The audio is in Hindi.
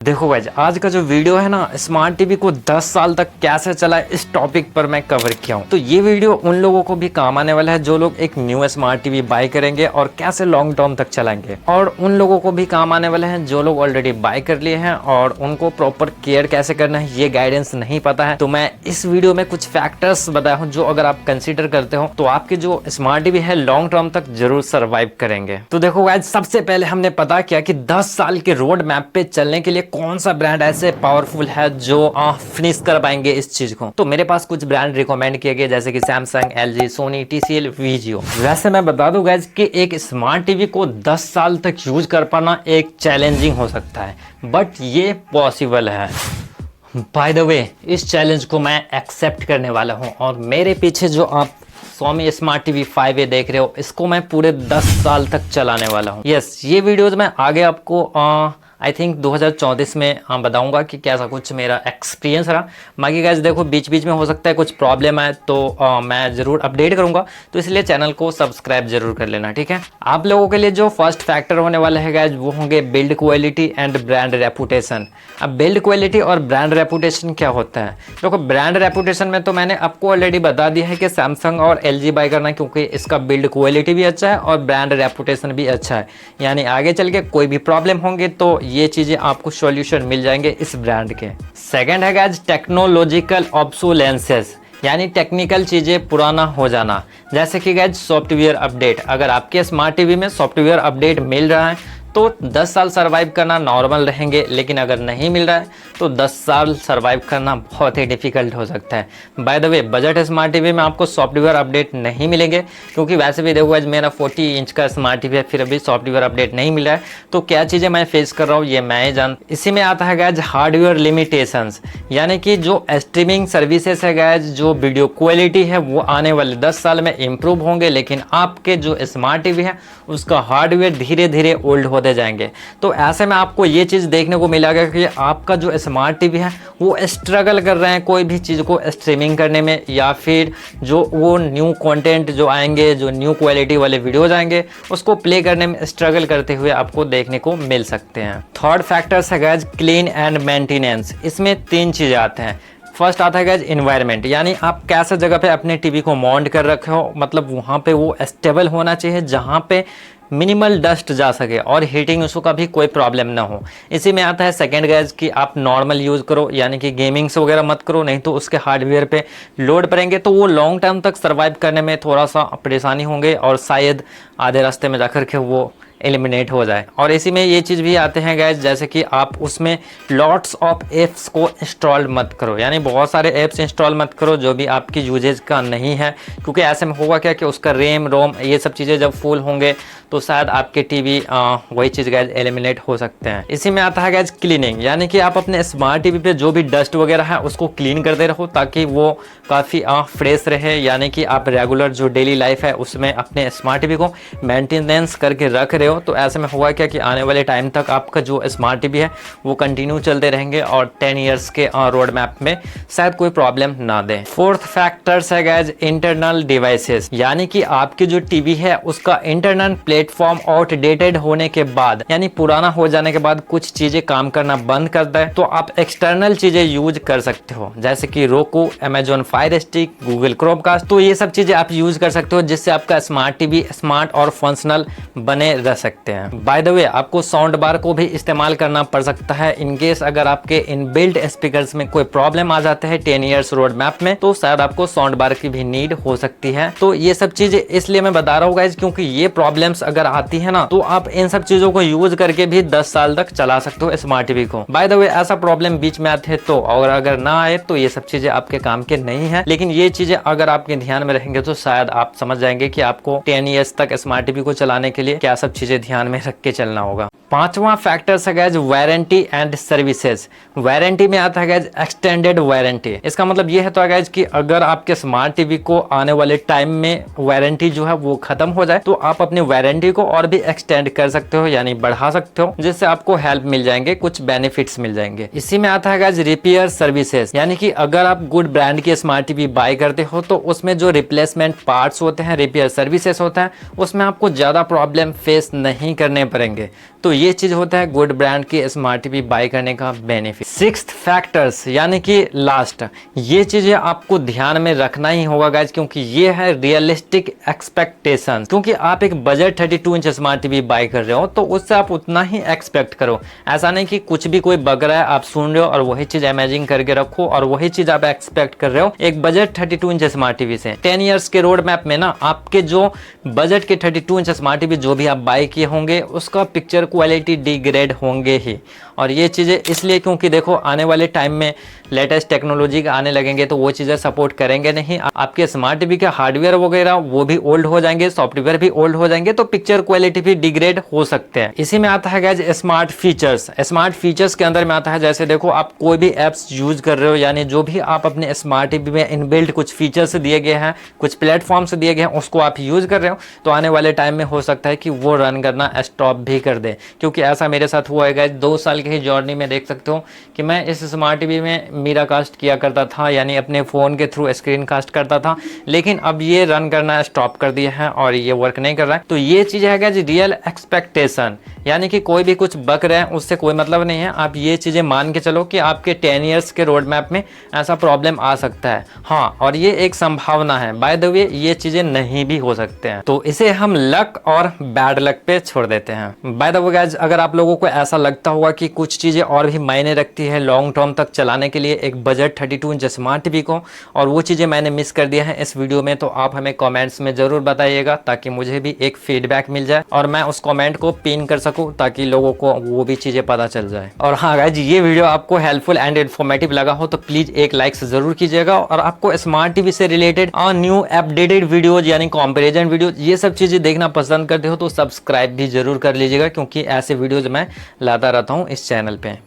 देखो गाइज, आज का जो वीडियो है ना, स्मार्ट टीवी को 10 साल तक कैसे चलाए इस टॉपिक पर मैं कवर किया हूँ। तो ये वीडियो उन लोगों को भी काम आने वाला है जो लोग एक न्यू स्मार्ट टीवी बाय करेंगे और कैसे लॉन्ग टर्म तक चलाएंगे, और उन लोगों को भी काम आने वाले हैं जो लोग ऑलरेडी बाय कर लिए हैं और उनको प्रॉपर केयर कैसे करना है ये गाइडेंस नहीं पता है। तो मैं इस वीडियो में कुछ फैक्टर्स बताया हूँ जो अगर आप कंसिडर करते हो तो आपके जो स्मार्ट टीवी है लॉन्ग टर्म तक जरूर सर्वाइव करेंगे। तो देखो गाइज, सबसे पहले हमने पता किया कि 10 साल के रोड मैप पे चलने के लिए कौन सा ब्रांड ऐसे पावरफुल है जो फिनिश कर पाएंगे इस चीज को। तो मेरे पास कुछ ब्रांड रिकमेंड किए गए जैसे कि सैमसंग, एलजी, सोनी, टीसीएल, वीजियो। वैसे मैं बता दूं गाइज कि एक स्मार्ट टीवी को 10 साल तक यूज कर पाना एक चैलेंजिंग हो सकता है, बट ये पॉसिबल है। बाय द वे, इस चैलेंज को मैं एक्सेप्ट करने वाला हूं और मेरे पीछे जो आप Xiaomi स्मार्ट टीवी 5A देख रहे हो, इसको मैं पूरे 10 साल तक चलाने वाला हूँ। यस, ये वीडियोज मैं आगे आपको आई थिंक 2034 में बताऊंगा कि कैसा कुछ मेरा एक्सपीरियंस रहा। बाकी गाइस देखो, बीच बीच में हो सकता है कुछ प्रॉब्लम आए तो मैं ज़रूर अपडेट करूंगा, तो इसलिए चैनल को सब्सक्राइब जरूर कर लेना, ठीक है। आप लोगों के लिए जो फर्स्ट फैक्टर होने वाले हैं गाइस, वो होंगे build quality and brand reputation. अब बिल्ड क्वालिटी और ब्रांड रेपुटेशन क्या होता है? देखो, ब्रांड रेपुटेशन में तो मैंने आपको ऑलरेडी बता दिया है कि सैमसंग और एलजी बाय करना, क्योंकि इसका बिल्ड क्वालिटी भी अच्छा है और ब्रांड रेपुटेशन भी अच्छा है। यानी आगे चल के कोई भी प्रॉब्लम होंगे तो ये चीजें आपको सॉल्यूशन मिल जाएंगे इस ब्रांड के। सेकंड है गाइस टेक्नोलॉजिकल ऑब्सोलेंसेस, यानी टेक्निकल चीजें पुराना हो जाना। जैसे कि गाइस सॉफ्टवेयर अपडेट, अगर आपके स्मार्ट टीवी में सॉफ्टवेयर अपडेट मिल रहा है तो 10 साल सर्वाइव करना नॉर्मल रहेंगे, लेकिन अगर नहीं मिल रहा है तो 10 साल सर्वाइव करना बहुत ही डिफिकल्ट हो सकता है। By the way, budget smart TV में आपको सॉफ्टवेयर अपडेट नहीं मिलेंगे, क्योंकि वैसे भी देखो आज मेरा 40 इंच का स्मार्ट टीवी है, फिर अभी सॉफ्टवेयर अपडेट नहीं मिल रहा है। तो क्या चीज़ें मैं फेस कर रहा हूँ ये मैं ही जान। इसी में आता है गाइज हार्डवेयर लिमिटेशंस, यानी कि जो स्ट्रीमिंग सर्विसेज है गाइज, जो वीडियो क्वालिटी है वो आने वाले 10 साल में इम्प्रूव होंगे, लेकिन आपके जो स्मार्ट टीवी है उसका हार्डवेयर धीरे धीरे ओल्ड होते जाएंगे। तो ऐसे में आपको ये चीज़ देखने को मिलेगा कि आपका जो स्मार्ट टीवी है वो स्ट्रगल कर रहे हैं कोई भी चीज़ को स्ट्रीमिंग करने में, या फिर जो वो न्यू कंटेंट जो आएंगे, जो न्यू क्वालिटी वाले वीडियोज आएंगे उसको प्ले करने में स्ट्रगल करते हुए आपको देखने को मिल सकते हैं। थर्ड फैक्टर्स है गाइज क्लीन एंड मेंटेनेंस। इसमें 3 चीज़ें आते हैं। फर्स्ट आता है गाइज इन्वायरमेंट, यानी आप कैसे जगह पे अपने टीवी को माउंट कर रखे हो, मतलब वहाँ पे वो स्टेबल होना चाहिए जहाँ पे मिनिमल डस्ट जा सके और हीटिंग इशू का भी कोई प्रॉब्लम ना हो। इसी में आता है सेकंड गाइज कि आप नॉर्मल यूज़ करो, यानी कि गेमिंग्स वगैरह मत करो, नहीं तो उसके हार्डवेयर पे लोड पड़ेंगे तो वो लॉन्ग टर्म तक सर्वाइव करने में थोड़ा सा परेशानी होंगे और शायद आधे रास्ते में जाकर के वो एलिमिनेट हो जाए। और इसी में ये चीज़ भी आते हैं गाइज, जैसे कि आप उसमें लॉट्स ऑफ एप्स को इंस्टॉल मत करो, यानी बहुत सारे ऐप्स इंस्टॉल मत करो जो भी आपकी यूजेज का नहीं है, क्योंकि ऐसे में होगा क्या कि उसका रैम रोम ये सब चीज़ें जब फुल होंगे तो शायद आपके टीवी वही चीज़ गाइज एलिमिनेट हो सकते हैं। इसी में आता है गाइज क्लीनिंग, यानी कि आप अपने स्मार्ट टीवी पे जो भी डस्ट वगैरह है उसको क्लीन करते रहो ताकि वो काफ़ी फ्रेश रहे, यानी कि आप रेगुलर जो डेली लाइफ है उसमें अपने स्मार्ट टीवी को मेंटेनेंस करके रख रहे हो। तो ऐसे में होगा क्या कि आने वाले टाइम तक आपका जो स्मार्ट टीवी है वो कंटिन्यू चलते रहेंगे और 10 इयर्स के रोड मैप में शायद कोई प्रॉब्लम ना दे। फोर्थ फैक्टर्स है गाइज इंटरनल डिवाइसेस, यानी कि आपकी जो टीवी है उसका इंटरनल प्लेटफॉर्म आउटडेटेड होने के बाद, यानी पुराना हो जाने के बाद कुछ चीजें काम करना बंद करता है तो आप एक्सटर्नल चीजें यूज कर सकते हो, जैसे कि रोको, Amazon fire stick, Google Chromecast. तो ये सब चीजें आप यूज कर सकते हो जिससे आपका स्मार्ट टीवी स्मार्ट और फंक्शनल बने रह सकते हैं। बाय द वे, आपको साउंड बार को भी इस्तेमाल करना पड़ सकता है इन केस अगर आपके इनबिल्ट स्पीकर्स में कोई प्रॉब्लम आ जाते हैं 10 इयर्स रोड मैप में, तो शायद आपको साउंड बार की भी नीड हो सकती है। तो ये सब चीजें इसलिए मैं बता रहा हूँ गाइज, क्योंकि ये प्रॉब्लम्स अगर आती है ना तो आप इन सब चीजों को यूज करके भी 10 साल तक चला सकते हो स्मार्ट टीवी को। बाय द वे, ऐसा प्रॉब्लम बीच में आते हैं तो, और अगर ना आए तो ये सब चीजें आपके काम के नहीं है, लेकिन ये चीजें अगर आपके ध्यान में रहेंगे तो शायद आप समझ जाएंगे कि आपको 10 इयर्स तक स्मार्ट टीवी को चलाने के लिए क्या सब चीजें ध्यान में रख के चलना होगा। पांचवा फैक्टर है guys warranty and services. Warranty में आता है गाइज एक्सटेंडेड वारंटी। इसका मतलब ये है तो गाइज कि अगर आपके स्मार्ट टीवी को आने वाले टाइम में वारंटी जो है वो खत्म हो जाए तो आप अपनी वारंटी को और भी एक्सटेंड कर सकते हो, यानी बढ़ा सकते हो, जिससे आपको हेल्प मिल जाएंगे, कुछ बेनिफिट्स मिल जाएंगे। इसी में आता है गाइज रिपेयर सर्विसेज, यानी कि अगर आप गुड ब्रांड की स्मार्ट टीवी बाय करते हो तो उसमें जो रिप्लेसमेंट पार्ट्स होते हैं, रिपेयर सर्विसेज होता है, उसमें आपको ज्यादा प्रॉब्लम फेस नहीं करने पड़ेंगे। तो ये चीज होता है गुड ब्रांड की स्मार्ट टीवी बाय करने का बेनिफिट। सिक्स्थ फैक्टर्स यानी कि लास्ट, ये चीजें आपको ध्यान में रखना ही होगा गाइज, क्योंकि ये है रियलिस्टिक एक्सपेक्टेशन। क्योंकि आप एक budget 32 inch smart TV buy कर रहे हो तो उससे आप उतना ही एक्सपेक्ट करो। ऐसा नहीं कि कुछ भी कोई बग रहा है आप सुन रहे हो और वही चीज इमेजिन करके रखो और वही चीज आप एक्सपेक्ट कर रहे हो एक बजट 32 इंच स्मार्ट टीवी से। 10 इयर्स के रोड मैप में ना आपके जो बजट के 32 इंच स्मार्ट टीवी जो भी आप बाय किए होंगे उसका पिक्चर क्वालिटी डिग्रेड होंगे ही। और ये चीजें इसलिए क्योंकि देखो आने वाले टाइम में लेटेस्ट टेक्नोलॉजी आने लगेंगे तो वो चीजें सपोर्ट करेंगे नहीं। आपके स्मार्ट टीवी के हार्डवेयर वगैरह वो भी ओल्ड हो जाएंगे, सॉफ्टवेयर भी ओल्ड हो जाएंगे, तो पिक्चर क्वालिटी भी डिग्रेड हो सकते हैं। इसी में आता है guys smart features. Smart features के अंदर में आता है जैसे देखो आप कोई भी एप्स यूज कर रहे हो, यानी जो भी आप अपने स्मार्ट टीवी में इनबिल्ट कुछ फीचर्स दिए गए हैं, कुछ प्लेटफॉर्म्स दिए गए हैं, उसको आप यूज कर रहे हो तो आने वाले टाइम में हो सकता है कि वो रन करना स्टॉप भी कर दे। क्योंकि ऐसा मेरे साथ हुआ है गाइस, 2 साल की ही जर्नी में देख सकते हो कि मैं इस स्मार्ट टीवी में मीरा कास्ट किया करता था, यानी अपने फोन के थ्रू स्क्रीन कास्ट करता था, लेकिन अब ये रन करना स्टॉप कर दिया है और ये वर्क नहीं कर रहा है। तो ये चीज है गाइस रियल एक्सपेक्टेशन, यानी कि कोई भी कुछ बक रहा है उससे कोई मतलब नहीं है। आप ये चीजें मान के चलो कि आपके 10 इयर्स के रोड मैप में ऐसा प्रॉब्लम आ सकता है। हाँ, और ये एक संभावना है, बाय द वे ये चीजें नहीं भी हो सकते हैं, तो इसे हम लक और बैड लक पे छोड़ देते हैं। बाय द वे गाइस, अगर आप लोगों को ऐसा लगता होगा कि कुछ चीजें और भी मायने रखती है लॉन्ग टर्म तक चलाने के लिए एक बजट 32 इंच स्मार्ट टीवी को, और वो चीजें मैंने मिस कर दिया है इस वीडियो में, तो आप हमें कमेंट्स में जरूर बताइएगा ताकि मुझे भी एक फीडबैक मिल जाए और मैं उस कमेंट को पिन कर सकूं ताकि लोगों को वो भी चीजें पता चल जाए। और हाँ गाइस, ये वीडियो आपको हेल्पफुल एंड इन्फॉर्मेटिव लगा हो तो प्लीज एक लाइक जरूर कीजिएगा, और आपको स्मार्ट टीवी से रिलेटेड न्यू अपडेटेड वीडियोज यानी कंपैरिजन वीडियो ये सब चीजें देखना पसंद करते हो तो सब्सक्राइब भी जरूर कर लीजिएगा, क्योंकि ऐसे वीडियोज मैं लाता रहता हूँ इस चैनल पे।